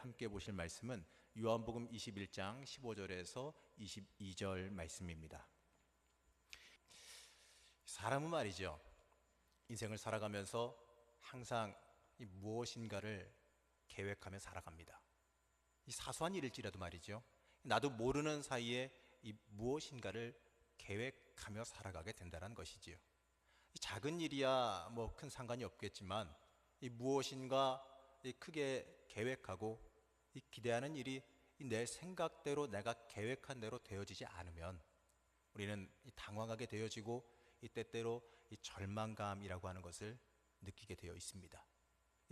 함께 보실 말씀은 요한복음 21장 15절에서 22절 말씀입니다. 사람은 말이죠, 인생을 살아가면서 항상 이 무엇인가를 계획하며 살아갑니다. 이 사소한 일일지라도 말이죠, 나도 모르는 사이에 이 무엇인가를 계획하며 살아가게 된다는 것이지요. 이 작은 일이야 뭐 큰 상관이 없겠지만 이 무엇인가 이 크게 계획하고 이 기대하는 일이 내 생각대로 내가 계획한 대로 되어지지 않으면 우리는 이 당황하게 되어지고 이 때때로 이 절망감이라고 하는 것을 느끼게 되어 있습니다.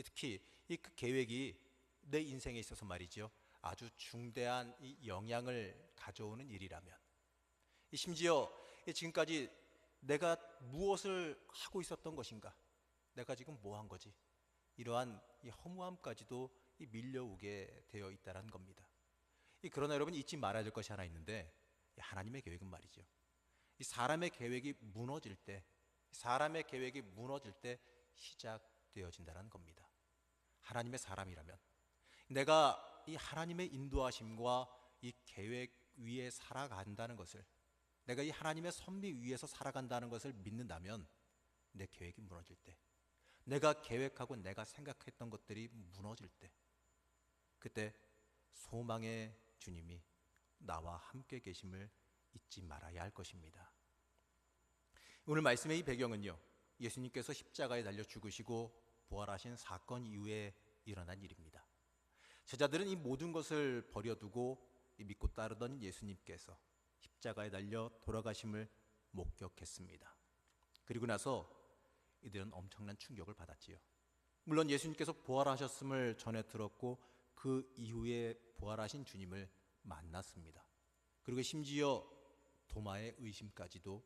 특히 이 그 계획이 내 인생에 있어서 말이죠, 아주 중대한 이 영향을 가져오는 일이라면, 심지어 지금까지 내가 무엇을 하고 있었던 것인가, 내가 지금 뭐 한 거지, 이러한 이 허무함까지도 밀려오게 되어 있다는 겁니다. 그러나 여러분 잊지 말아야 될 것이 하나 있는데, 하나님의 계획은 말이죠, 이 사람의 계획이 무너질 때, 사람의 계획이 무너질 때 시작되어진다는 겁니다. 하나님의 사람이라면 내가 이 하나님의 인도하심과 이 계획 위에 살아간다는 것을, 내가 이 하나님의 섭리 위에서 살아간다는 것을 믿는다면 내 계획이 무너질 때, 내가 계획하고 내가 생각했던 것들이 무너질 때, 그때 소망의 주님이 나와 함께 계심을 잊지 말아야 할 것입니다. 오늘 말씀의 이 배경은요, 예수님께서 십자가에 달려 죽으시고 부활하신 사건 이후에 일어난 일입니다. 제자들은 이 모든 것을 버려두고 믿고 따르던 예수님께서 십자가에 달려 돌아가심을 목격했습니다. 그리고 나서 이들은 엄청난 충격을 받았지요. 물론 예수님께서 부활하셨음을 전해 들었고 그 이후에 부활하신 주님을 만났습니다. 그리고 심지어 도마의 의심까지도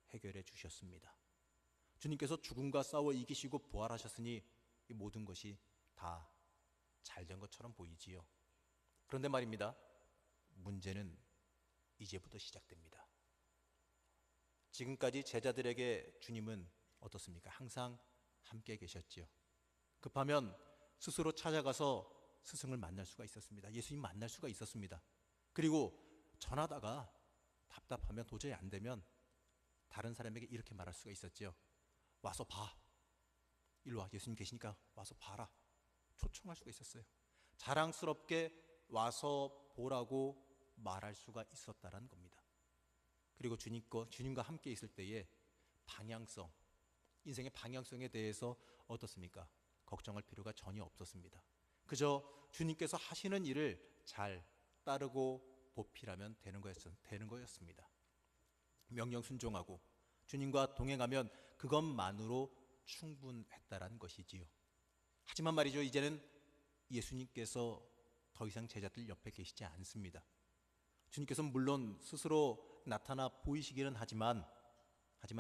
해결해 주셨습니다. 주님께서 죽음과 싸워 이기시고 부활하셨으니 이 모든 것이 다 잘된 것처럼 보이지요. 그런데 말입니다, 문제는 이제부터 시작됩니다. 지금까지 제자들에게 주님은 어떻습니까? 항상 함께 계셨지요. 급하면 스스로 찾아가서 스승을 만날 수가 있었습니다. 예수님 만날 수가 있었습니다. 그리고 전하다가 답답하면 도저히 안 되면 다른 사람에게 이렇게 말할 수가 있었죠. 와서 봐. 일로 와. 예수님 계시니까 와서 봐라. 초청할 수가 있었어요. 자랑스럽게 와서 보라고 말할 수가 있었다는 겁니다. 그리고 주님과 함께 있을 때에 방향성, 인생의 방향성에 대해서 어떻습니까? 걱정할 필요가 전혀 없었습니다. 그저 주님께서 하시는 일을 잘 따르고 보필하면 되는 거였습니다. 명령 순종하고 주님과 동행하면 그것만으로 충분했다라는 것이지요. 하지만 말이죠, 이제는 예수님께서 더 이상 제자들 옆에 계시지 않습니다. 주님께서는 물론 스스로 나타나 보이시기는 하지만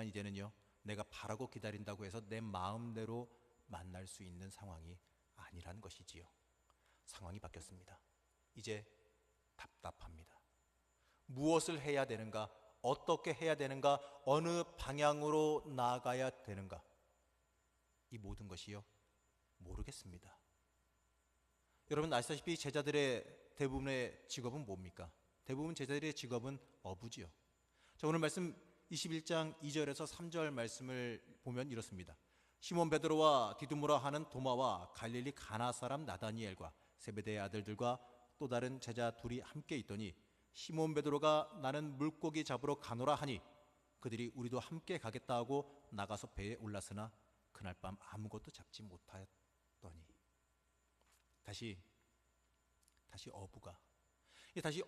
이제는요, 내가 바라고 기다린다고 해서 내 마음대로 만날 수 있는 상황이 아니라는 것이지요. 상황이 바뀌었습니다. 이제 답답합니다. 무엇을 해야 되는가, 어떻게 해야 되는가, 어느 방향으로 나아가야 되는가, 이 모든 것이요, 모르겠습니다. 여러분 아시다시피 제자들의 대부분의 직업은 뭡니까? 대부분 제자들의 직업은 어부지요. 자, 오늘 말씀 21장 2절에서 3절 말씀을 보면 이렇습니다. 시몬 베드로와 디두모라 하는 도마와 갈릴리 가나 사람 나다니엘과 세베대의 아들들과 또 다른 제자 둘이 함께 있더니 시몬 베드로가 나는 물고기 잡으러 가노라 하니 그들이 우리도 함께 가겠다 하고 나가서 배에 올랐으나 그날 밤 아무것도 잡지 못하였더니, 다시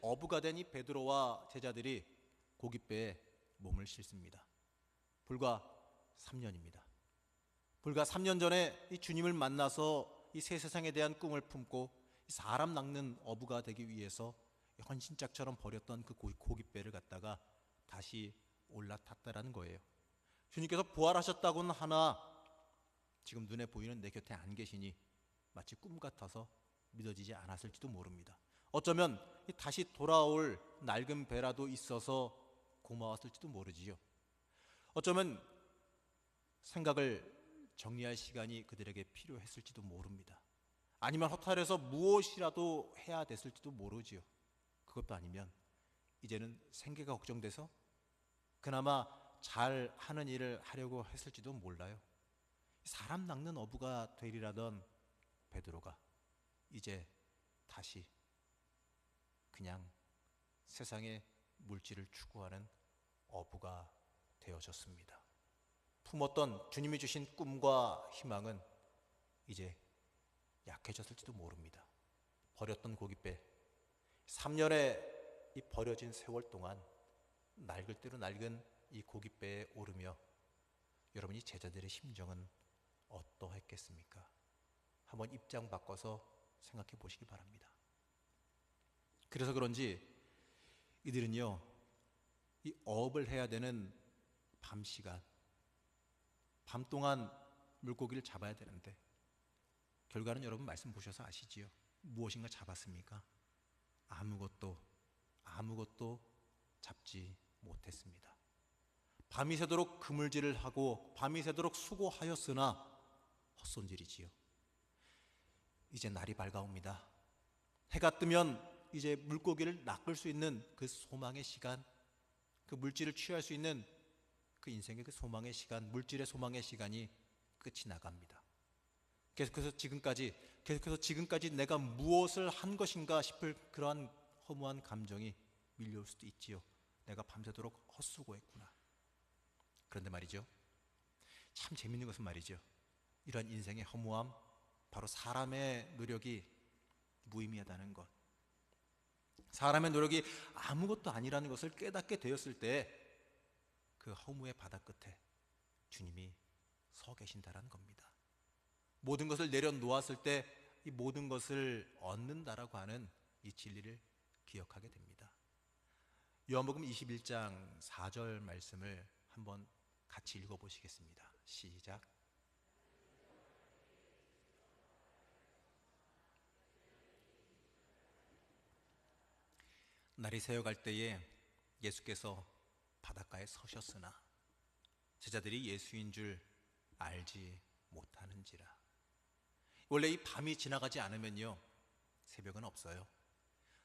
어부가 된 이 베드로와 제자들이 고깃배에 몸을 싣습니다. 불과 3년입니다. 불과 3년 전에 이 주님을 만나서 이 새 세상에 대한 꿈을 품고 사람 낚는 어부가 되기 위해서 헌신짝처럼 버렸던 그 고깃배를 갖다가 다시 올라탔다라는 거예요. 주님께서 부활하셨다고는 하나 지금 눈에 보이는 내 곁에 안 계시니 마치 꿈 같아서 믿어지지 않았을지도 모릅니다. 어쩌면 다시 돌아올 낡은 배라도 있어서 고마웠을지도 모르지요. 어쩌면 생각을 정리할 시간이 그들에게 필요했을지도 모릅니다. 아니면 허탈해서 무엇이라도 해야 됐을지도 모르지요. 그것도 아니면 이제는 생계가 걱정돼서 그나마 잘 하는 일을 하려고 했을지도 몰라요. 사람 낚는 어부가 되리라던 베드로가 이제 다시 그냥 세상의 물질을 추구하는 어부가 되어졌습니다. 품었던 주님이 주신 꿈과 희망은 이제 약해졌을지도 모릅니다. 버렸던 고깃배, 3년의 이 버려진 세월 동안 낡을 대로 낡은 이 고깃배에 오르며 여러분이 제자들의 심정은 어떠했겠습니까? 한번 입장 바꿔서 생각해 보시기 바랍니다. 그래서 그런지 이들은요, 이 어업을 해야 되는 밤 시간, 밤 동안 물고기를 잡아야 되는데 결과는 여러분 말씀 보셔서 아시지요? 무엇인가 잡았습니까? 아무것도 잡지 못했습니다. 밤이 새도록 그물질을 하고 밤이 새도록 수고하였으나 헛손질이지요. 이제 날이 밝아옵니다. 해가 뜨면 이제 물고기를 낚을 수 있는 그 소망의 시간, 그 물질을 취할 수 있는 그 인생의 그 소망의 시간, 물질의 소망의 시간이 끝이 나갑니다. 계속해서 지금까지 내가 무엇을 한 것인가 싶을 그러한 허무한 감정이 밀려올 수도 있지요. 내가 밤새도록 헛수고했구나. 그런데 말이죠, 참 재밌는 것은 말이죠, 이러한 인생의 허무함, 바로 사람의 노력이 무의미하다는 것, 사람의 노력이 아무것도 아니라는 것을 깨닫게 되었을 때 그 허무의 바다 끝에 주님이 서 계신다라는 겁니다. 모든 것을 내려놓았을 때 이 모든 것을 얻는다라고 하는 이 진리를 기억하게 됩니다. 요한복음 21장 4절 말씀을 한번 같이 읽어보시겠습니다. 시작. 날이 새어갈 때에 예수께서 바닷가에 서셨으나 제자들이 예수인 줄 알지 못하는지라. 원래 이 밤이 지나가지 않으면요, 새벽은 없어요.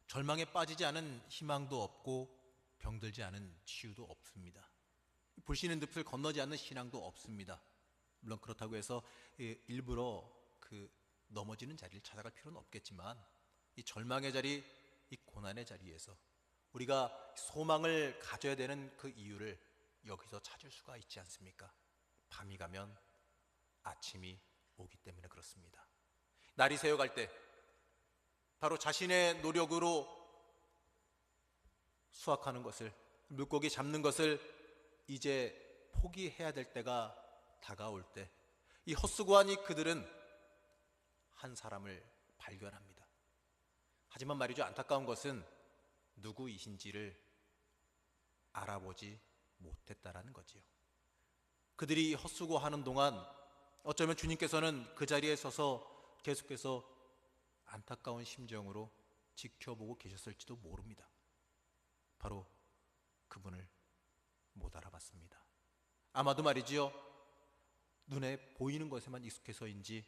절망에 빠지지 않은 희망도 없고 병들지 않은 치유도 없습니다. 불신의 늪을 건너지 않는 신앙도 없습니다. 물론 그렇다고 해서 일부러 그 넘어지는 자리를 찾아갈 필요는 없겠지만 이 절망의 자리, 이 고난의 자리에서 우리가 소망을 가져야 되는 그 이유를 여기서 찾을 수가 있지 않습니까? 밤이 가면 아침이 오기 때문에 그렇습니다. 날이 새어갈 때 바로 자신의 노력으로 수확하는 것을, 물고기 잡는 것을 이제 포기해야 될 때가 다가올 때 이 헛수고한 이 그들은 한 사람을 발견합니다. 하지만 말이죠, 안타까운 것은 누구이신지를 알아보지 못했다라는 거지요. 그들이 헛수고하는 동안 어쩌면 주님께서는 그 자리에 서서 계속해서 안타까운 심정으로 지켜보고 계셨을지도 모릅니다. 바로 그분을 못 알아봤습니다. 아마도 말이지요, 눈에 보이는 것에만 익숙해서인지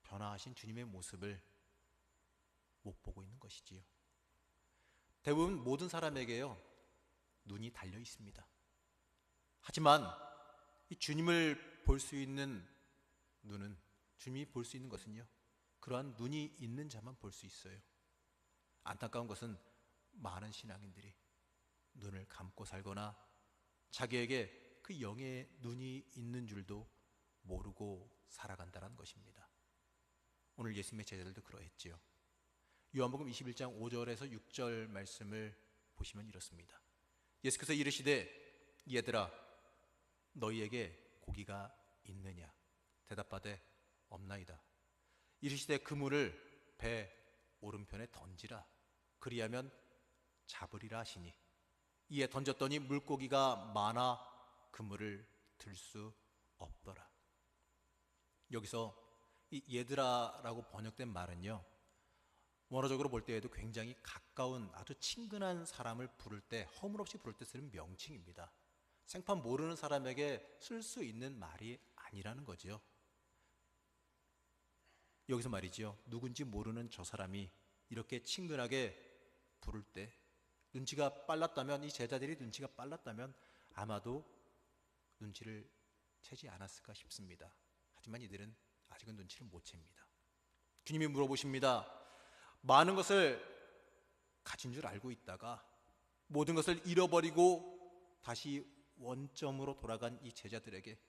변화하신 주님의 모습을 못 보고 있는 것이지요. 대부분 모든 사람에게요, 눈이 달려 있습니다. 하지만 이 주님을 볼 수 있는 눈은, 주님이 볼 수 있는 것은요, 그러한 눈이 있는 자만 볼 수 있어요. 안타까운 것은 많은 신앙인들이 눈을 감고 살거나 자기에게 그 영의 눈이 있는 줄도 모르고 살아간다는 것입니다. 오늘 예수님의 제자들도 그러했지요. 요한복음 21장 5절에서 6절 말씀을 보시면 이렇습니다. 예수께서 이르시되 얘들아 너희에게 고기가 있느냐? 대답하되 없나이다. 이르시되 그물을 배 오른편에 던지라. 그리하면 잡으리라 하시니 이에 던졌더니 물고기가 많아 그물을 들 수 없더라. 여기서 이 얘들아라고 번역된 말은요, 원어적으로 볼 때에도 굉장히 가까운 아주 친근한 사람을 부를 때, 허물없이 부를 때 쓰는 명칭입니다. 생판 모르는 사람에게 쓸 수 있는 말이 아니라는 거죠. 여기서 말이지요, 누군지 모르는 저 사람이 이렇게 친근하게 부를 때 눈치가 빨랐다면, 이 제자들이 눈치가 빨랐다면 아마도 눈치를 채지 않았을까 싶습니다. 하지만 이들은 아직은 눈치를 못 챕니다. 주님이 물어보십니다. 많은 것을 가진 줄 알고 있다가 모든 것을 잃어버리고 다시 원점으로 돌아간 이 제자들에게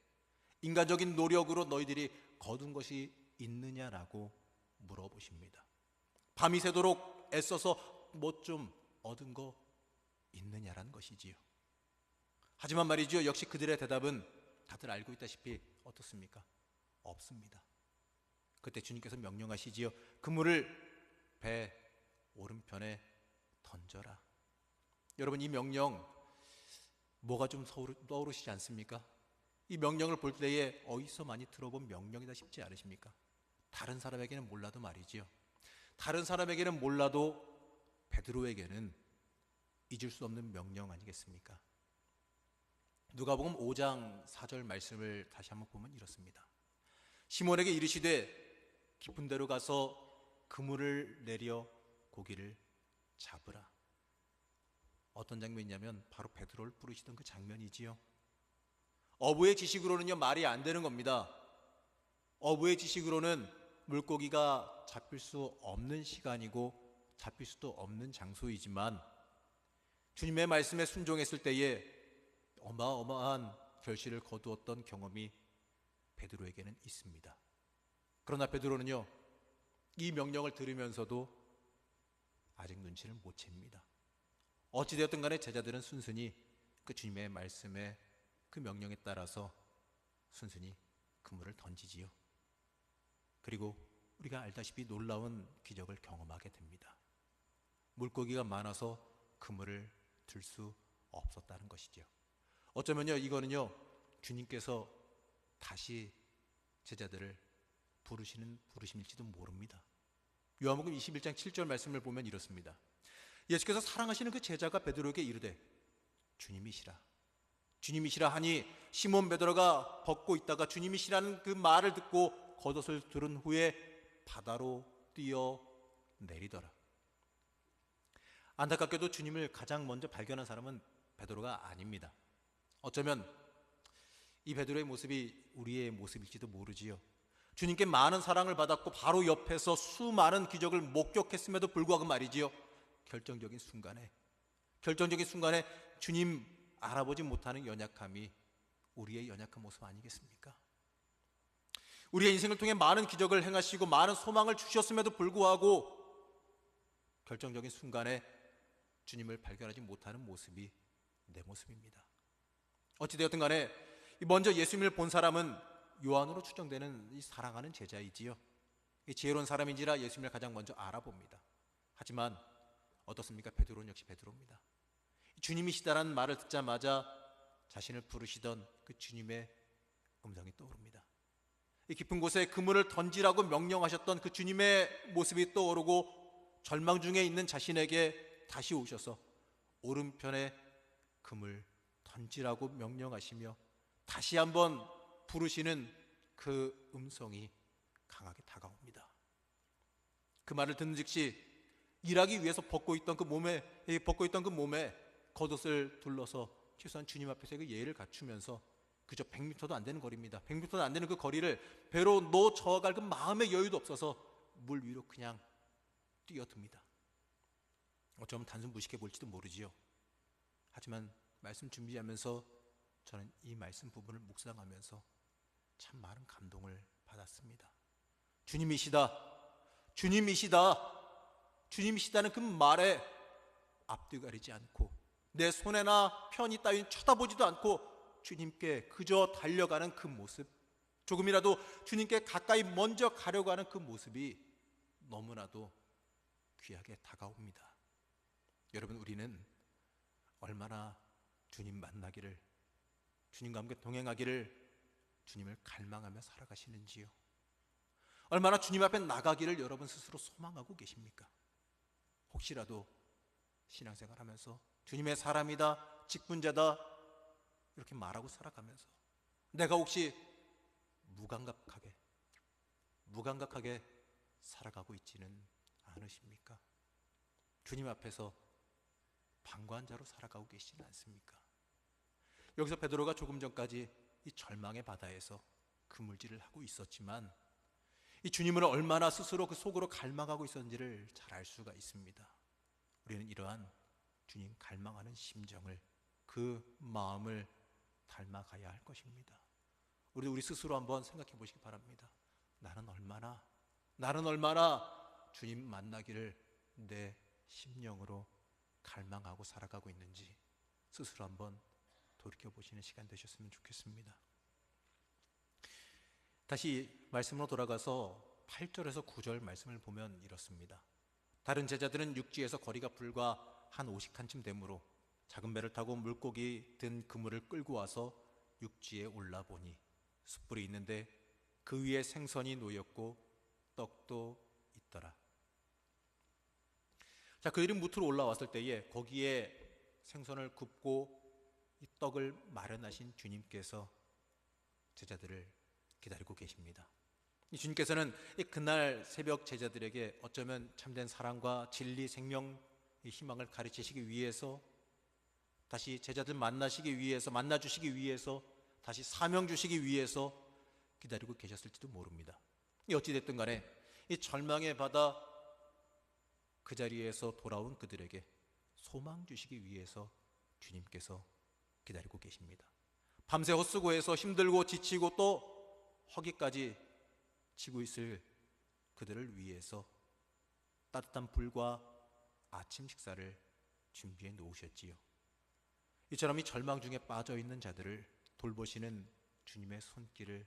인간적인 노력으로 너희들이 거둔 것이 있느냐라고 물어보십니다. 밤이 새도록 애써서 뭐 좀 얻은 거 있느냐라는 것이지요. 하지만 말이죠, 역시 그들의 대답은 다들 알고 있다시피 어떻습니까? 없습니다. 그때 주님께서 명령하시지요. 그물을 배 오른편에 던져라. 여러분, 이 명령 뭐가 좀 떠오르시지 않습니까? 이 명령을 볼 때에 어디서 많이 들어본 명령이다 싶지 않으십니까? 다른 사람에게는 몰라도 말이지요, 다른 사람에게는 몰라도 베드로에게는 잊을 수 없는 명령 아니겠습니까? 누가복음 5장 4절 말씀을 다시 한번 보면 이렇습니다. 시몬에게 이르시되 깊은 데로 가서 그물을 내려 고기를 잡으라. 어떤 장면이냐면 바로 베드로를 부르시던 그 장면이지요. 어부의 지식으로는요, 말이 안 되는 겁니다. 어부의 지식으로는 물고기가 잡힐 수 없는 시간이고 잡힐 수도 없는 장소이지만 주님의 말씀에 순종했을 때에 어마어마한 결실을 거두었던 경험이 베드로에게는 있습니다. 그러나 베드로는요, 이 명령을 들으면서도 아직 눈치를 못 챕니다. 어찌되었든 간에 제자들은 순순히 그 주님의 말씀에, 그 명령에 따라서 순순히 그물을 던지지요. 그리고 우리가 알다시피 놀라운 기적을 경험하게 됩니다. 물고기가 많아서 그물을 들 수 없었다는 것이죠. 어쩌면요, 이거는요, 주님께서 다시 제자들을 부르심일지도 모릅니다. 요한복음 21장 7절 말씀을 보면 이렇습니다. 예수께서 사랑하시는 그 제자가 베드로에게 이르되 주님이시라. 주님이시라 하니 시몬 베드로가 벗고 있다가 주님이시라는 그 말을 듣고 겉옷을 두른 후에 바다로 뛰어 내리더라. 안타깝게도 주님을 가장 먼저 발견한 사람은 베드로가 아닙니다. 어쩌면 이 베드로의 모습이 우리의 모습일지도 모르지요. 주님께 많은 사랑을 받았고 바로 옆에서 수많은 기적을 목격했음에도 불구하고 말이지요, 결정적인 순간에 주님 알아보지 못하는 연약함이 우리의 연약한 모습 아니겠습니까? 우리의 인생을 통해 많은 기적을 행하시고 많은 소망을 주셨음에도 불구하고 결정적인 순간에 주님을 발견하지 못하는 모습이 내 모습입니다. 어찌되었든 간에 먼저 예수님을 본 사람은 요한으로 추정되는 이 사랑하는 제자이지요. 이 지혜로운 사람인지라 예수님을 가장 먼저 알아봅니다. 하지만 어떻습니까? 베드로는 역시 베드로입니다. 주님이시다라는 말을 듣자마자 자신을 부르시던 그 주님의 음성이 떠오릅니다. 이 깊은 곳에 그물을 던지라고 명령하셨던 그 주님의 모습이 떠오르고 절망 중에 있는 자신에게 다시 오셔서 오른편에 그물 던지라고 명령하시며 다시 한번 부르시는 그 음성이 강하게 다가옵니다. 그 말을 듣는 즉시 일하기 위해서 벗고 있던 그 몸에 겉옷을 둘러서 최소한 주님 앞에서 그 예의를 갖추면서 그저 100m도 안 되는 거리입니다. 100m도 안 되는 그 거리를 배로 저어갈 그 마음의 여유도 없어서 물 위로 그냥 뛰어듭니다. 어쩌면 단순 무식해 보일지도 모르지요. 하지만 말씀 준비하면서 저는 이 말씀 부분을 묵상하면서 참 많은 감동을 받았습니다. 주님이시다는 그 말에 앞뒤 가리지 않고 내 손해나 편의 따윈 쳐다보지도 않고 주님께 그저 달려가는 그 모습, 조금이라도 주님께 가까이 먼저 가려고 하는 그 모습이 너무나도 귀하게 다가옵니다. 여러분, 우리는 얼마나 주님 만나기를, 주님과 함께 동행하기를 주님을 갈망하며 살아가시는지요. 얼마나 주님 앞에 나가기를 여러분 스스로 소망하고 계십니까? 혹시라도 신앙생활하면서 주님의 사람이다, 직분자다 이렇게 말하고 살아가면서 내가 혹시 무감각하게 살아가고 있지는 않으십니까? 주님 앞에서 방관자로 살아가고 계시지 않습니까? 여기서 베드로가 조금 전까지 이 절망의 바다에서 그물질을 하고 있었지만 이 주님을 얼마나 스스로 그 속으로 갈망하고 있었는지를 잘 알 수가 있습니다. 우리는 이러한 주님 갈망하는 심정을, 그 마음을 닮아가야 할 것입니다. 우리 스스로 한번 생각해 보시기 바랍니다. 나는 얼마나 주님 만나기를 내 심령으로 갈망하고 살아가고 있는지 스스로 한번 돌이켜보시는 시간 되셨으면 좋겠습니다. 다시 말씀으로 돌아가서 8절에서 9절 말씀을 보면 이렇습니다. 다른 제자들은 육지에서 거리가 불과 한 50칸쯤 되므로 작은 배를 타고 물고기 든 그물을 끌고 와서 육지에 올라보니 숯불이 있는데 그 위에 생선이 놓였고 떡도 있더라. 자, 그들이 무트로 올라왔을 때에 거기에 생선을 굽고 이 떡을 마련하신 주님께서 제자들을 기다리고 계십니다. 이 주님께서는 그날 새벽 제자들에게 어쩌면 참된 사랑과 진리, 생명, 희망을 가르치시기 위해서, 다시 제자들 만나주시기 위해서, 다시 사명 주시기 위해서 기다리고 계셨을지도 모릅니다. 어찌됐든 간에 이 절망의 바다 그 자리에서 돌아온 그들에게 소망 주시기 위해서 주님께서 기다리고 계십니다. 밤새 헛수고해서 힘들고 지치고 또 허기까지 지고 있을 그들을 위해서 따뜻한 불과 아침 식사를 준비해 놓으셨지요. 이처럼 이 절망 중에 빠져 있는 자들을 돌보시는 주님의 손길을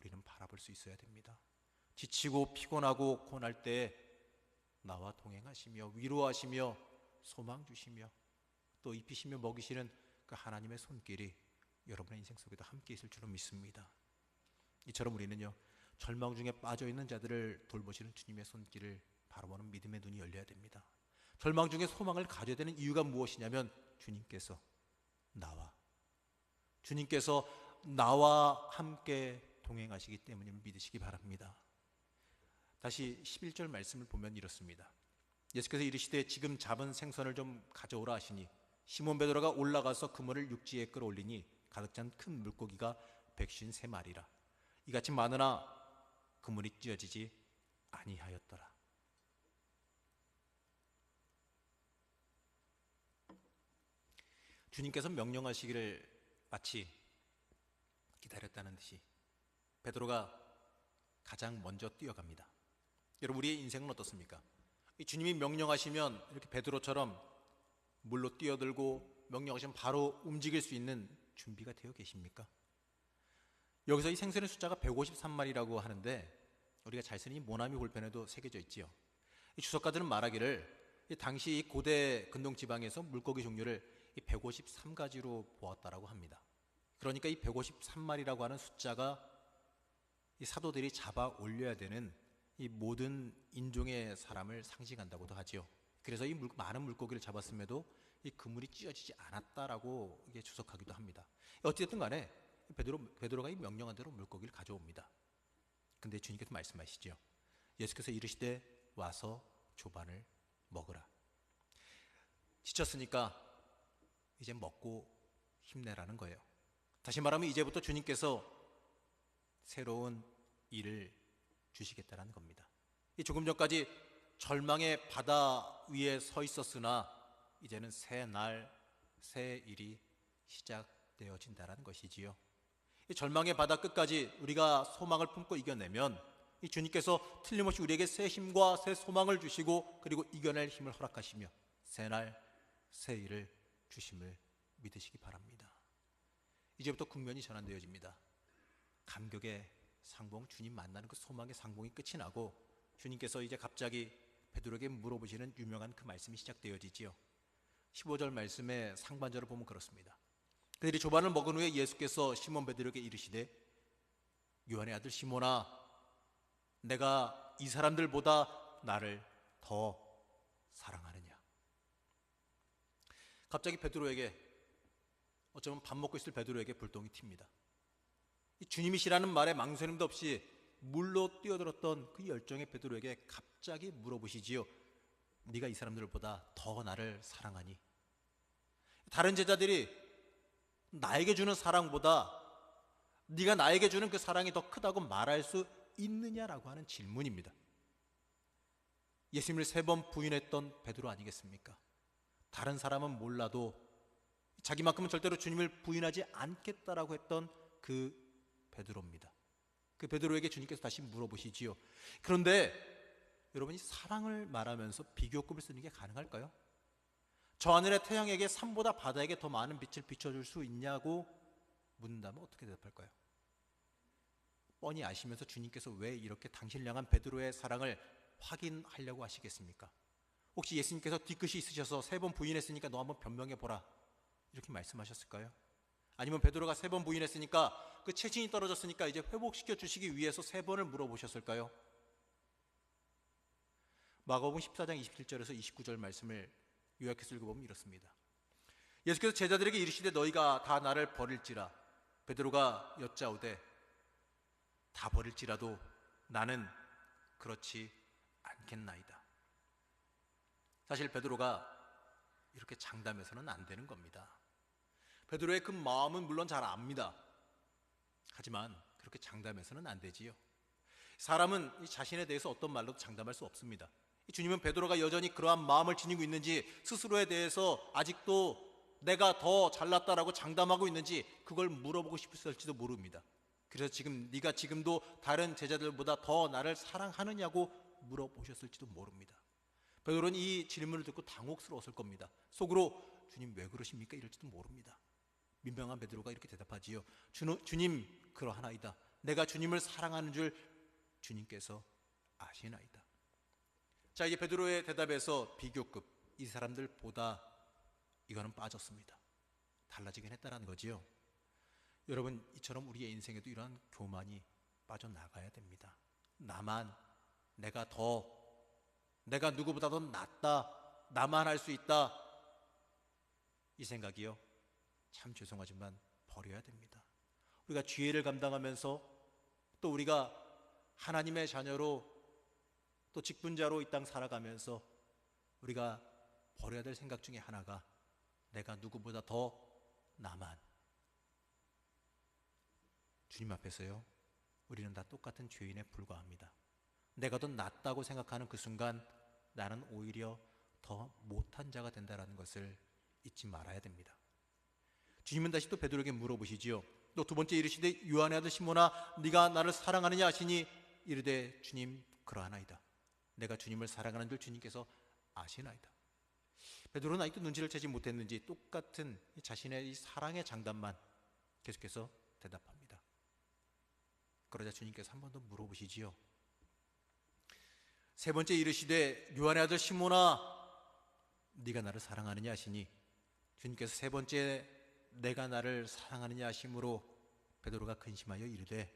우리는 바라볼 수 있어야 됩니다. 지치고 피곤하고 고날 때 나와 동행하시며 위로하시며 소망 주시며 또 입히시며 먹이시는 그 하나님의 손길이 여러분의 인생 속에도 함께 있을 줄로 믿습니다. 이처럼 우리는요, 절망 중에 빠져 있는 자들을 돌보시는 주님의 손길을 바라보는 믿음의 눈이 열려야 됩니다. 절망 중에 소망을 가져야 되는 이유가 무엇이냐면 주님께서 나와 함께 동행하시기 때문임을 믿으시기 바랍니다. 다시 11절 말씀을 보면 이렇습니다. 예수께서 이르시되 지금 잡은 생선을 좀 가져오라 하시니 시몬 베드로가 올라가서 그물을 육지에 끌어올리니 가득 찬 큰 물고기가 153마리라. 이같이 많으나 그물이 찢어지지 아니하였더라. 주님께서 명령하시기를 마치 기다렸다는 듯이 베드로가 가장 먼저 뛰어갑니다. 여러분, 우리의 인생은 어떻습니까? 주님이 명령하시면 이렇게 베드로처럼 물로 뛰어들고 명령하시면 바로 움직일 수 있는 준비가 되어 계십니까? 여기서 이 생선의 숫자가 153마리라고 하는데 우리가 잘 쓰는 이 모나미 볼펜에도 새겨져 있지요. 이 주석가들은 말하기를 당시 고대 근동 지방에서 물고기 종류를 153가지로 보았다라고 합니다. 그러니까 이 153마리라고 하는 숫자가 이 사도들이 잡아 올려야 되는 이 모든 인종의 사람을 상징한다고도 하지요. 그래서 이 많은 물고기를 잡았음에도 이 그물이 찢어지지 않았다라고 이게 주석하기도 합니다. 어찌됐든 간에 베드로가 이 명령한 대로 물고기를 가져옵니다. 근데 주님께서 말씀하시죠. 예수께서 이르시되 와서 조반을 먹으라. 지쳤으니까 이제 먹고 힘내라는 거예요. 다시 말하면 이제부터 주님께서 새로운 일을 주시겠다는 겁니다. 조금 전까지 절망의 바다 위에 서 있었으나 이제는 새 날, 새 일이 시작되어진다는 것이지요. 이 절망의 바다 끝까지 우리가 소망을 품고 이겨내면 이 주님께서 틀림없이 우리에게 새 힘과 새 소망을 주시고 그리고 이겨낼 힘을 허락하시며 새 날, 새 일을 주심을 믿으시기 바랍니다. 이제부터 국면이 전환되어집니다. 감격의 상봉, 주님 만나는 그 소망의 상봉이 끝이 나고 주님께서 이제 갑자기 베드로에게 물어보시는 유명한 그 말씀이 시작되어지지요. 15절 말씀의 상반절을 보면 그렇습니다. 그들이 조반을 먹은 후에 예수께서 시몬 베드로에게 이르시되 요한의 아들 시몬아, 내가 이 사람들보다 나를 더 사랑하느냐. 갑자기 베드로에게, 어쩌면 밥 먹고 있을 베드로에게 불똥이 튑니다. 이 주님이시라는 말에 망설임도 없이 물로 뛰어들었던 그 열정의 베드로에게 갑자기 물어보시지요. 네가 이 사람들보다 더 나를 사랑하니? 다른 제자들이 나에게 주는 사랑보다 네가 나에게 주는 그 사랑이 더 크다고 말할 수 있느냐라고 하는 질문입니다. 예수님을 3번 부인했던 베드로 아니겠습니까? 다른 사람은 몰라도 자기만큼은 절대로 주님을 부인하지 않겠다라고 했던 그 베드로입니다. 그 베드로에게 주님께서 다시 물어보시지요. 그런데 여러분이 사랑을 말하면서 비교급을 쓰는 게 가능할까요? 저 하늘의 태양에게 산보다 바다에게 더 많은 빛을 비춰줄 수 있냐고 묻는다면 어떻게 대답할까요? 뻔히 아시면서 주님께서 왜 이렇게 당신을 향한 베드로의 사랑을 확인하려고 하시겠습니까? 혹시 예수님께서 뒤끝이 있으셔서 3번 부인했으니까 너 한번 변명해보라 이렇게 말씀하셨을까요? 아니면 베드로가 3번 부인했으니까 그 체신이 떨어졌으니까 이제 회복시켜 주시기 위해서 3번을 물어보셨을까요? 마가복음 14장 27절에서 29절 말씀을 요약해서 읽어보면 이렇습니다. 예수께서 제자들에게 이르시되 너희가 다 나를 버릴지라. 베드로가 여짜오되 다 버릴지라도 나는 그렇지 않겠나이다. 사실 베드로가 이렇게 장담해서는 안 되는 겁니다. 베드로의 그 마음은 물론 잘 압니다. 하지만 그렇게 장담해서는 안 되지요. 사람은 자신에 대해서 어떤 말로도 장담할 수 없습니다. 주님은 베드로가 여전히 그러한 마음을 지니고 있는지, 스스로에 대해서 아직도 내가 더 잘났다라고 장담하고 있는지 그걸 물어보고 싶으실지도 모릅니다. 그래서 지금 네가 지금도 다른 제자들보다 더 나를 사랑하느냐고 물어보셨을지도 모릅니다. 베드로는 이 질문을 듣고 당혹스러웠을 겁니다. 속으로 주님 왜 그러십니까? 이럴지도 모릅니다. 민망한 베드로가 이렇게 대답하지요. 주님 그러하나이다. 내가 주님을 사랑하는 줄 주님께서 아시나이다. 자, 이제 베드로의 대답에서 비교급, 이 사람들보다 이거는 빠졌습니다. 달라지긴 했다는 거지요. 여러분, 이처럼 우리의 인생에도 이러한 교만이 빠져나가야 됩니다. 내가 누구보다 더 낫다, 나만 할 수 있다, 이 생각이요, 참 죄송하지만 버려야 됩니다. 우리가 죄를 감당하면서 또 우리가 하나님의 자녀로 또 직분자로 이 땅 살아가면서 우리가 버려야 될 생각 중에 하나가 내가 누구보다 더 나만. 주님 앞에서요, 우리는 다 똑같은 죄인에 불과합니다. 내가 더 낫다고 생각하는 그 순간 나는 오히려 더 못한 자가 된다는 것을 잊지 말아야 됩니다. 주님은 다시 또 베드로에게 물어보시지요. 또 두 번째 이르시되 요한의 아들 시몬아 네가 나를 사랑하느냐 하시니 이르되 주님 그러하나이다. 내가 주님을 사랑하는 줄 주님께서 아시나이다. 베드로는 아직도 눈치를 채지 못했는지 똑같은 자신의 이 사랑의 장담만 계속해서 대답합니다. 그러자 주님께서 한 번 더 물어보시지요. 3번째 이르시되 요한의 아들 시몬아 네가 나를 사랑하느냐 하시니 주님께서 3번째 내가 나를 사랑하느냐 하심으로 베드로가 근심하여 이르되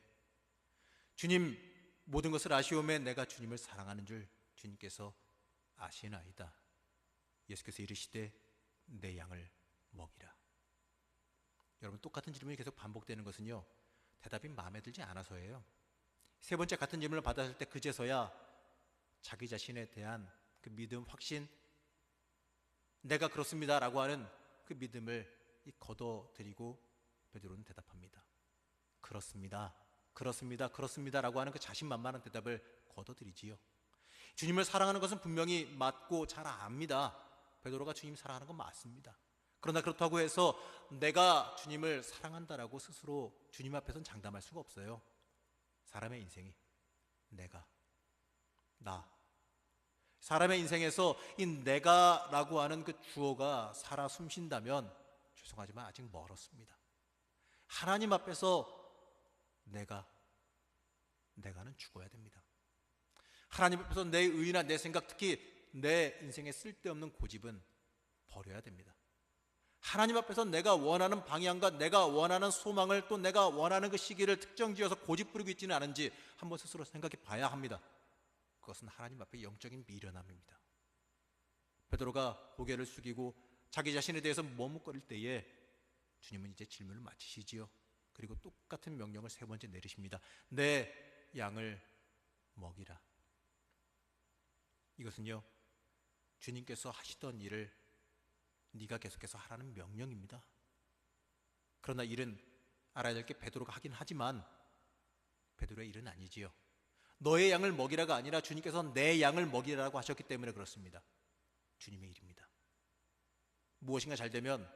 주님 모든 것을 아시오매 내가 주님을 사랑하는 줄 주님께서 아시나이다. 예수께서 이르시되 내 양을 먹이라. 여러분, 똑같은 질문이 계속 반복되는 것은요, 대답이 마음에 들지 않아서예요. 3번째 같은 질문을 받았을 때 그제서야 자기 자신에 대한 그 믿음, 확신, 내가 그렇습니다라고 하는 그 믿음을 거둬들이고 베드로는 대답합니다. 그렇습니다. 그렇습니다. 그렇습니다라고 하는 그 자신만만한 대답을 거둬들이지요. 주님을 사랑하는 것은 분명히 맞고 잘 압니다. 베드로가 주님 사랑하는 건 맞습니다. 그러나 그렇다고 해서 내가 주님을 사랑한다라고 스스로 주님 앞에서는 장담할 수가 없어요. 사람의 인생이 사람의 인생에서 이 내가라고 하는 그 주어가 살아 숨쉰다면 죄송하지만 아직 멀었습니다. 하나님 앞에서 내가는 죽어야 됩니다. 하나님 앞에서 내 의나 내 생각, 특히 내 인생에 쓸데없는 고집은 버려야 됩니다. 하나님 앞에서 내가 원하는 방향과 내가 원하는 소망을 또 내가 원하는 그 시기를 특정 지어서 고집 부리고 있지는 않은지 한번 스스로 생각해 봐야 합니다. 그것은 하나님 앞에 영적인 미련함입니다. 베드로가 고개를 숙이고 자기 자신에 대해서 머뭇거릴 때에 주님은 이제 질문을 마치시지요. 그리고 똑같은 명령을 3번째 내리십니다. 내 양을 먹이라. 이것은요, 주님께서 하시던 일을 네가 계속해서 하라는 명령입니다. 그러나 일은 알아야 될 게 베드로가 하긴 하지만 베드로의 일은 아니지요. 너의 양을 먹이라가 아니라 주님께서 내 양을 먹이라고 하셨기 때문에 그렇습니다. 주님의 일입니다. 무엇인가 잘 되면,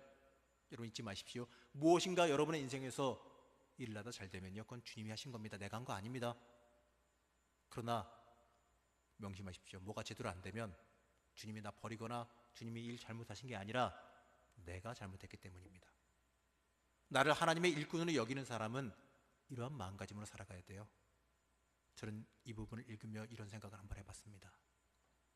여러분 잊지 마십시오, 무엇인가 여러분의 인생에서 일을 하다 잘 되면요, 그건 주님이 하신 겁니다. 내가 한 거 아닙니다. 그러나 명심하십시오. 뭐가 제대로 안 되면 주님이 나 버리거나 주님이 일 잘못하신 게 아니라 내가 잘못했기 때문입니다. 나를 하나님의 일꾼으로 여기는 사람은 이러한 마음가짐으로 살아가야 돼요. 저는 이 부분을 읽으며 이런 생각을 한번 해봤습니다.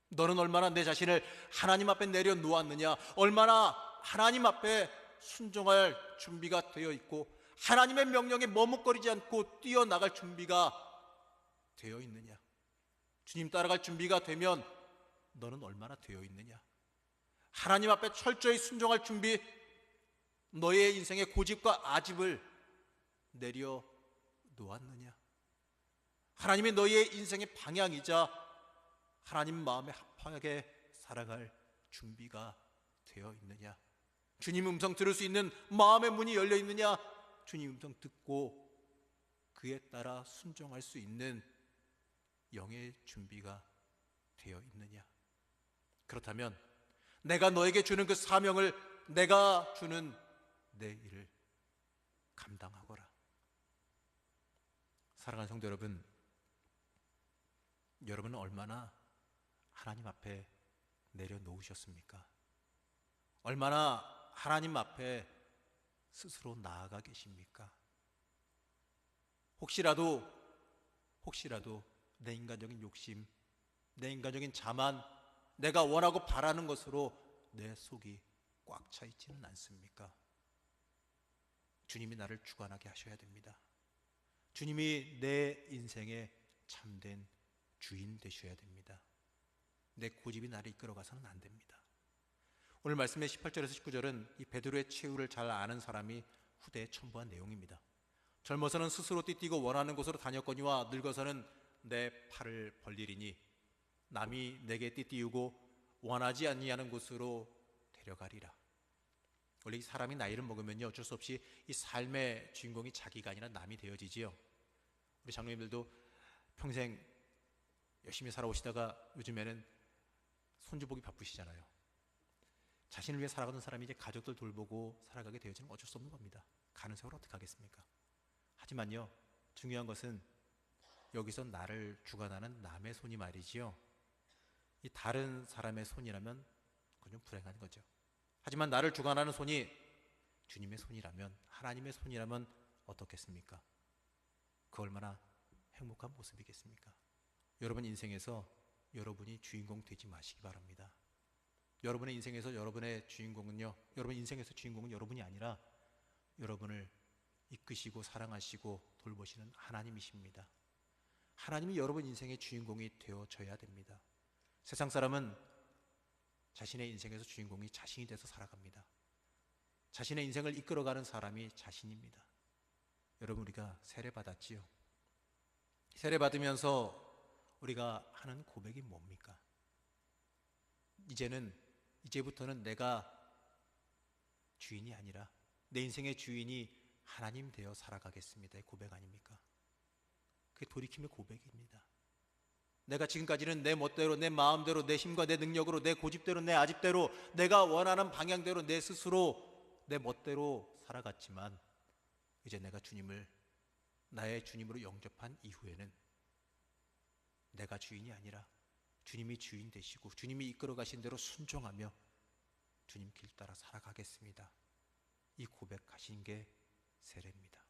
너는 얼마나 내 자신을 하나님 앞에 내려놓았느냐, 얼마나 하나님 앞에 순종할 준비가 되어 있고 하나님의 명령에 머뭇거리지 않고 뛰어나갈 준비가 되어 있느냐, 주님 따라갈 준비가 되면 너는 얼마나 되어 있느냐, 하나님 앞에 철저히 순종할 준비, 너의 인생의 고집과 아집을 내려놓았느냐, 하나님이 너의 인생의 방향이자 하나님 마음에 합하게 살아갈 준비가 되어 있느냐, 주님 음성 들을 수 있는 마음의 문이 열려 있느냐, 주님 음성 듣고 그에 따라 순종할 수 있는 영의 준비가 되어 있느냐. 그렇다면 내가 너에게 주는 그 사명을, 내가 주는 내 일을 감당하거라. 사랑하는 성도 여러분, 여러분은 얼마나 하나님 앞에 내려놓으셨습니까? 얼마나 하나님 앞에 스스로 나아가 계십니까? 혹시라도 내 인간적인 욕심, 내 인간적인 자만, 내가 원하고 바라는 것으로 내 속이 꽉 차 있지는 않습니까? 주님이 나를 주관하게 하셔야 됩니다. 주님이 내 인생의 참된 주인 되셔야 됩니다. 내 고집이 나를 이끌어가서는 안 됩니다. 오늘 말씀의 18절에서 19절은 이 베드로의 최후를 잘 아는 사람이 후대에 첨부한 내용입니다. 젊어서는 스스로 띠뛰고 원하는 곳으로 다녔거니와 늙어서는 내 팔을 벌리리니 남이 내게 띠띠우고 원하지 아니하는 곳으로 데려가리라. 원래 이 사람이 나이를 먹으면요, 어쩔 수 없이 이 삶의 주인공이 자기가 아니라 남이 되어지지요. 우리 장로님들도 평생 열심히 살아오시다가 요즘에는 손주 보기 바쁘시잖아요. 자신을 위해 살아가는 사람이 이제 가족들 돌보고 살아가게 되어지는 어쩔 수 없는 겁니다. 가는 세월 어떻게 하겠습니까? 하지만요, 중요한 것은 여기서 나를 주관하는 남의 손이 말이지요, 이 다른 사람의 손이라면 그건 좀 불행한 거죠. 하지만 나를 주관하는 손이 주님의 손이라면, 하나님의 손이라면 어떻겠습니까? 그 얼마나 행복한 모습이겠습니까? 여러분 인생에서 여러분이 주인공 되지 마시기 바랍니다. 여러분의 인생에서 여러분의 주인공은요, 여러분 인생에서 주인공은 여러분이 아니라 여러분을 이끄시고 사랑하시고 돌보시는 하나님이십니다. 하나님이 여러분 인생의 주인공이 되어져야 됩니다. 세상 사람은 자신의 인생에서 주인공이 자신이 돼서 살아갑니다. 자신의 인생을 이끌어가는 사람이 자신입니다. 여러분, 우리가 세례 받았지요. 세례 받으면서 우리가 하는 고백이 뭡니까? 이제부터는 내가 주인이 아니라 내 인생의 주인이 하나님 되어 살아가겠습니다. 이 고백 아닙니까? 그게 돌이킴의 고백입니다. 내가 지금까지는 내 멋대로, 내 마음대로, 내 힘과 내 능력으로, 내 고집대로, 내 아집대로, 내가 원하는 방향대로 내 스스로 내 멋대로 살아갔지만 이제 내가 주님을 나의 주님으로 영접한 이후에는 내가 주인이 아니라 주님이 주인 되시고 주님이 이끌어 가신 대로 순종하며 주님 길 따라 살아가겠습니다. 이 고백하신 게 세례입니다.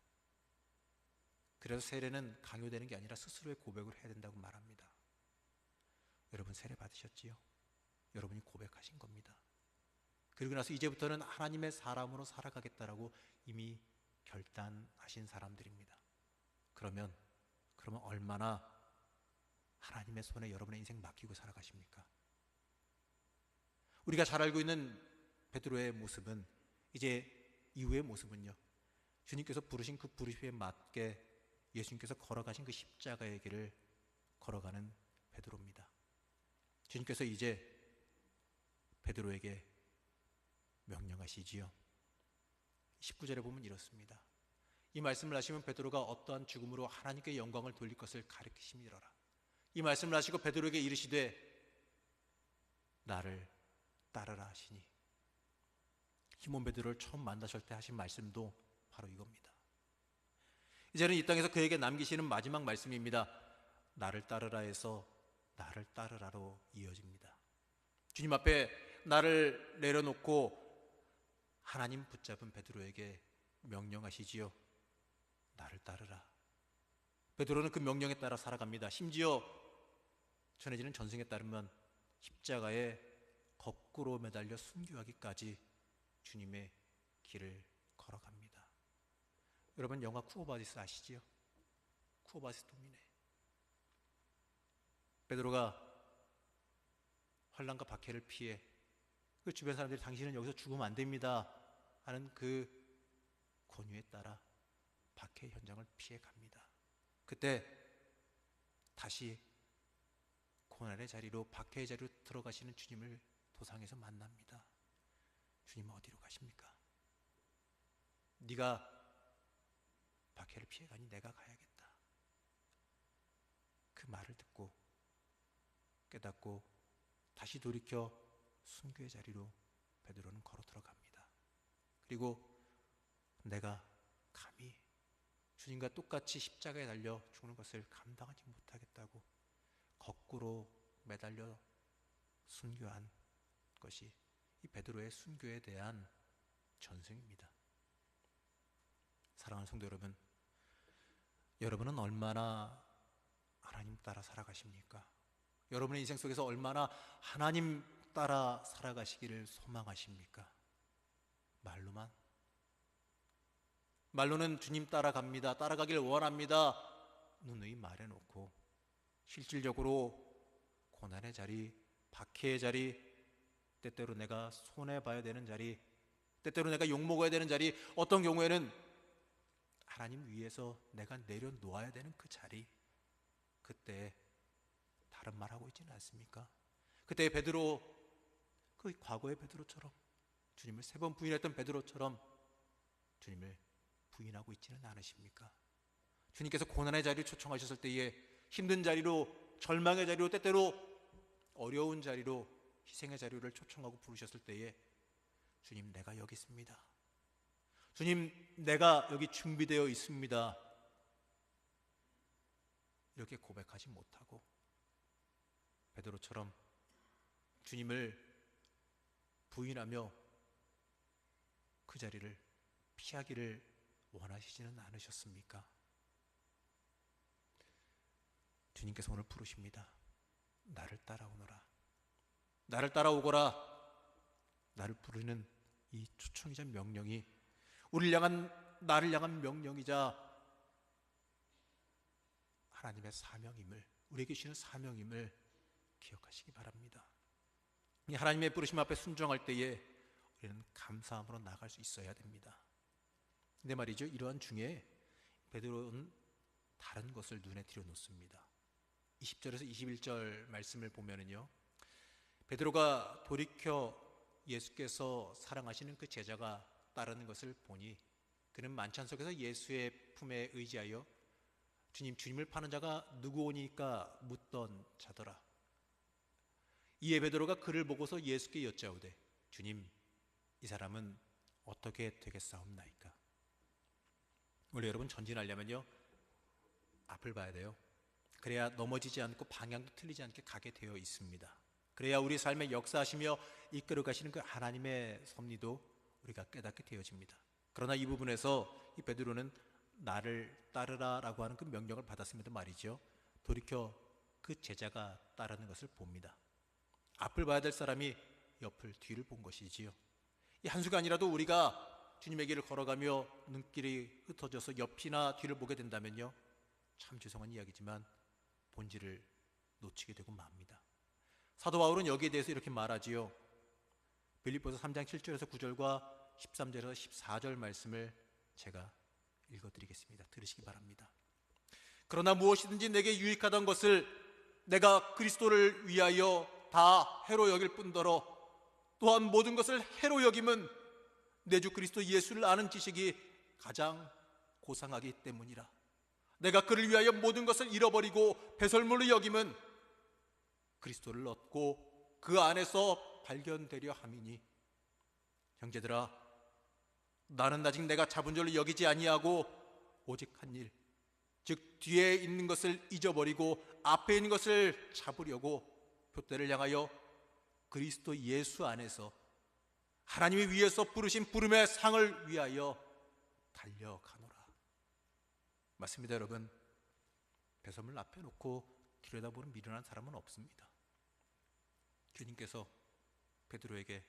그래서 세례는 강요되는 게 아니라 스스로의 고백을 해야 된다고 말합니다. 여러분 세례 받으셨지요? 여러분이 고백하신 겁니다. 그리고 나서 이제부터는 하나님의 사람으로 살아가겠다라고 이미 결단하신 사람들입니다. 그러면 얼마나 하나님의 손에 여러분의 인생 맡기고 살아가십니까? 우리가 잘 알고 있는 베드로의 모습은, 이제 이후의 모습은요, 주님께서 부르신 그 부르심에 맞게 예수님께서 걸어가신 그 십자가의 길을 걸어가는 베드로입니다. 주님께서 이제 베드로에게 명령하시지요. 19절에 보면 이렇습니다. 이 말씀을 하시면 베드로가 어떠한 죽음으로 하나님께 영광을 돌릴 것을 가르치심이로라. 이 말씀을 하시고 베드로에게 이르시되 나를 따르라 하시니, 시몬 베드로를 처음 만나실 때 하신 말씀도 바로 이겁니다. 이제는 이 땅에서 그에게 남기시는 마지막 말씀입니다. 나를 따르라 해서 나를 따르라로 이어집니다. 주님 앞에 나를 내려놓고 하나님 붙잡은 베드로에게 명령하시지요. 나를 따르라. 베드로는 그 명령에 따라 살아갑니다. 심지어 전해지는 전승에 따르면 십자가에 거꾸로 매달려 순교하기까지 주님의 길을 걸어갑니다. 여러분 영화 쿠오바디스 아시지요? 쿠오바디스 도미네. 베드로가 환난과 박해를 피해 그 주변 사람들이 당신은 여기서 죽으면 안 됩니다 하는 그 권유에 따라 박해 현장을 피해 갑니다. 그때 다시 고난의 자리로, 박해의 자리로 들어가시는 주님을 도상에서 만납니다. 주님 어디로 가십니까? 네가 박해를 피해가니 내가 가야겠다. 그 말을 듣고 깨닫고 다시 돌이켜 순교의 자리로 베드로는 걸어 들어갑니다. 그리고 내가 감히 주님과 똑같이 십자가에 달려 죽는 것을 감당하지 못하겠다고 거꾸로 매달려 순교한 것이 이 베드로의 순교에 대한 전승입니다. 사랑하는 성도 여러분, 여러분은 얼마나 하나님 따라 살아가십니까? 여러분의 인생 속에서 얼마나 하나님 따라 살아가시기를 소망하십니까? 말로는 주님 따라갑니다, 따라가길 원합니다 누누이 말해놓고 실질적으로 고난의 자리, 박해의 자리, 때때로 내가 손해봐야 되는 자리, 때때로 내가 욕먹어야 되는 자리, 어떤 경우에는 하나님 위에서 내가 내려놓아야 되는 그 자리, 그때 다른 말 하고 있지는 않습니까? 그때 베드로, 그 과거의 베드로처럼, 주님을 3번 부인했던 베드로처럼 주님을 부인하고 있지는 않으십니까? 주님께서 고난의 자리를 초청하셨을 때에, 힘든 자리로, 절망의 자리로, 때때로 어려운 자리로, 희생의 자리를 초청하고 부르셨을 때에 주님 내가 여기 있습니다, 주님 내가 여기 준비되어 있습니다, 이렇게 고백하지 못하고 베드로처럼 주님을 부인하며 그 자리를 피하기를 원하시지는 않으셨습니까? 주님께서 오늘 부르십니다. 나를 따라오너라. 나를 따라오거라. 나를 부르는 이 초청이자 명령이 나를 향한 명령이자 하나님의 사명임을, 우리에게 주시는 사명임을 기억하시기 바랍니다. 이 하나님의 부르심 앞에 순종할 때에 우리는 감사함으로 나갈 수 있어야 됩니다. 근데 말이죠, 이러한 중에 베드로는 다른 것을 눈에 들여놓습니다. 20절에서 21절 말씀을 보면은요, 베드로가 돌이켜 예수께서 사랑하시는 그 제자가 따르는 것을 보니 그는 만찬 속에서 예수의 품에 의지하여 주님을 파는 자가 누구오니까 묻던 자더라. 이에 베드로가 그를 보고서 예수께 여짜오되 주님, 이 사람은 어떻게 되겠사옵나이까? 원래 여러분 전진하려면요 앞을 봐야 돼요. 그래야 넘어지지 않고 방향도 틀리지 않게 가게 되어 있습니다. 그래야 우리 삶에 역사하시며 이끌어 가시는 그 하나님의 섭리도 우리가 깨닫게 되어집니다. 그러나 이 부분에서 이 베드로는 나를 따르라 라고 하는 그 명령을 받았음에도 말이죠, 돌이켜 그 제자가 따르는 것을 봅니다. 앞을 봐야 될 사람이 옆을, 뒤를 본 것이지요. 이 한 순간이라도 우리가 주님의 길을 걸어가며 눈길이 흩어져서 옆이나 뒤를 보게 된다면요, 참 죄송한 이야기지만 본질을 놓치게 되고 맙니다. 사도 바울은 여기에 대해서 이렇게 말하지요. 빌립보서 3장 7절에서 9절과 13절에서 14절 말씀을 제가 읽어드리겠습니다. 들으시기 바랍니다. 그러나 무엇이든지 내게 유익하던 것을 내가 그리스도를 위하여 다 해로 여길 뿐더러 또한 모든 것을 해로 여김은 내 주 그리스도 예수를 아는 지식이 가장 고상하기 때문이라. 내가 그를 위하여 모든 것을 잃어버리고 배설물로 여김은 그리스도를 얻고 그 안에서 발견되려 함이니. 형제들아, 나는 아직 내가 잡은 줄로 여기지 아니하고 오직 한 일, 즉 뒤에 있는 것을 잊어버리고 앞에 있는 것을 잡으려고 표대를 향하여 그리스도 예수 안에서 하나님이 위에서 부르신 부름의 상을 위하여 달려가노라. 맞습니다, 여러분. 배설물 앞에 놓고 들여다보는 미련한 사람은 없습니다. 주님께서 베드로에게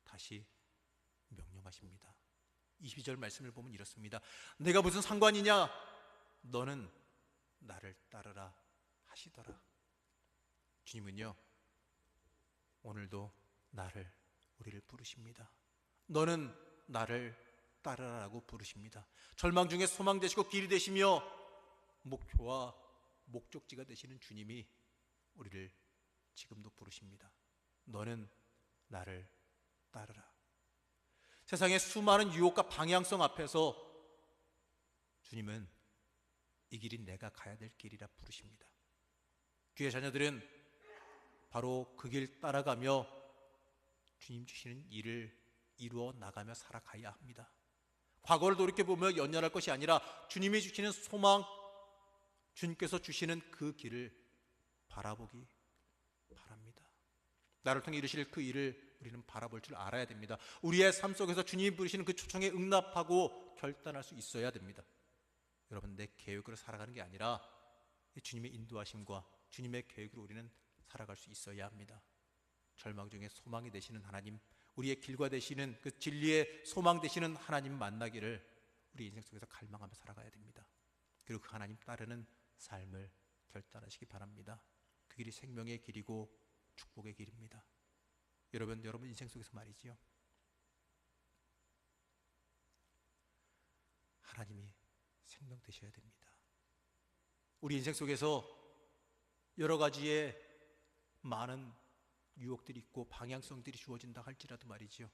다시 명령하십니다. 22절 말씀을 보면 이렇습니다. 내가 무슨 상관이냐? 너는 나를 따르라 하시더라. 주님은요, 오늘도 우리를 부르십니다. 너는 나를 따르라고 부르십니다. 절망 중에 소망 되시고 길이 되시며 목표와 목적지가 되시는 주님이 우리를 지금도 부르십니다. 너는 나를 따르라. 세상의 수많은 유혹과 방향성 앞에서 주님은 이 길이 내가 가야 될 길이라 부르십니다. 귀의 자녀들은 바로 그 길 따라가며 주님 주시는 일을 이루어 나가며 살아가야 합니다. 과거를 돌이켜보며 연연할 것이 아니라 주님이 주시는 소망, 주님께서 주시는 그 길을 바라보기 바랍니다. 나를 통해 이루실 그 일을 우리는 바라볼 줄 알아야 됩니다. 우리의 삶 속에서 주님이 부르시는 그 초청에 응답하고 결단할 수 있어야 됩니다. 여러분, 내 계획으로 살아가는 게 아니라 주님의 인도하심과 주님의 계획으로 우리는 살아갈 수 있어야 합니다. 절망 중에 소망이 되시는 하나님, 우리의 길과 되시는 그 진리의 소망 되시는 하나님 만나기를 우리 인생 속에서 갈망하며 살아가야 됩니다. 그리고 그 하나님 따르는 삶을 결단하시기 바랍니다. 그 길이 생명의 길이고 축복의 길입니다. 여러분 인생 속에서 말이지요, 하나님이 생명 되셔야 됩니다. 우리 인생 속에서 여러 가지의 많은 유혹들이 있고 방향성들이 주어진다 할지라도 말이지요,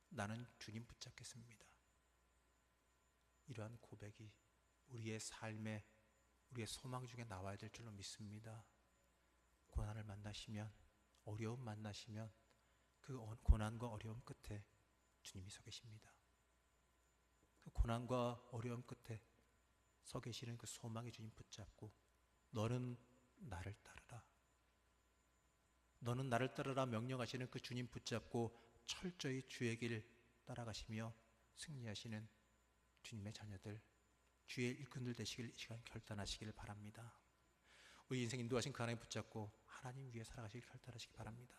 나는 주님 붙잡겠습니다. 이러한 고백이 우리의 삶에, 우리의 소망 중에 나와야 될 줄로 믿습니다. 고난을 만나시면, 어려움 만나시면 그 고난과 어려움 끝에 주님이 서 계십니다. 그 고난과 어려움 끝에 서 계시는 그 소망의 주님 붙잡고 너는 나를 따르라, 너는 나를 따르라 명령하시는 그 주님 붙잡고 철저히 주의 길 따라가시며 승리하시는 주님의 자녀들, 주의 일꾼들 되시길 이 시간 결단하시길 바랍니다. 우리 인생 인도하신 그 하나님 붙잡고 하나님 위해 살아가시길 결단하시기 바랍니다.